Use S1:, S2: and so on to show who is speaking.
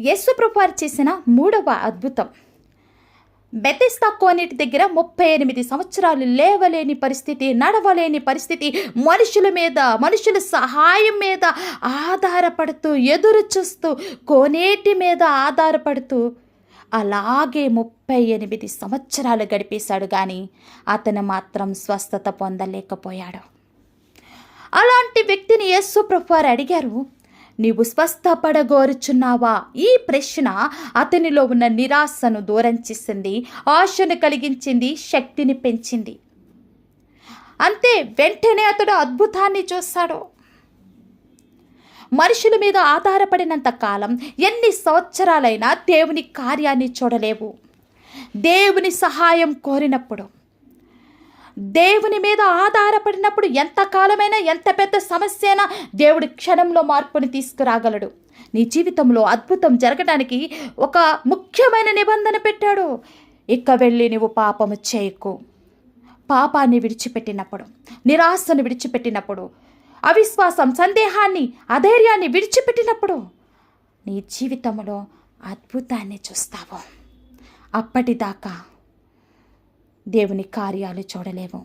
S1: యేసుప్రభు వారు చేసిన మూడవ అద్భుతం. బెతెస్దా కోనేటి దగ్గర 38 సంవత్సరాలు లేవలేని పరిస్థితి, నడవలేని పరిస్థితి, మనుషుల సహాయం మీద ఆధారపడుతూ, ఎదురు చూస్తూ, కోనేటి మీద ఆధారపడుతూ అలాగే 38 సంవత్సరాలు గడిపేశాడు. కానీ అతను మాత్రం స్వస్థత పొందలేకపోయాడు. అలాంటి వ్యక్తిని యేసుప్రభు వారు అడిగారు, నీవు స్వస్థపడగోరుచున్నావా? ఈ ప్రశ్న అతనిలో ఉన్న నిరాశను దూరం చేసింది, ఆశను కలిగించింది, శక్తిని పెంచింది. అంతే, వెంటనే అతడు అద్భుతాన్ని చూశాడు. మనుషుల మీద ఆధారపడినంత కాలం, ఎన్ని సంవత్సరాలైనా దేవుని కార్యాన్ని చూడలేవు. దేవుని సహాయం కోరినప్పుడు, దేవుని మీద ఆధారపడినప్పుడు ఎంతకాలమైనా, ఎంత పెద్ద సమస్య అయినా దేవుడి క్షణంలో మార్పుని తీసుకురాగలడు. నీ జీవితంలో అద్భుతం జరగడానికి ఒక ముఖ్యమైన నిబంధన పెట్టాడు. ఇక వెళ్ళి నువ్వు పాపము చేయకు. పాపాన్ని విడిచిపెట్టినప్పుడు, నిరాశను విడిచిపెట్టినప్పుడు, అవిశ్వాసం, సందేహాన్ని, అధైర్యాన్ని విడిచిపెట్టినప్పుడు నీ జీవితంలో అద్భుతాన్ని చూస్తావు. అప్పటిదాకా దేవుని కార్యాలు చూడలేవు.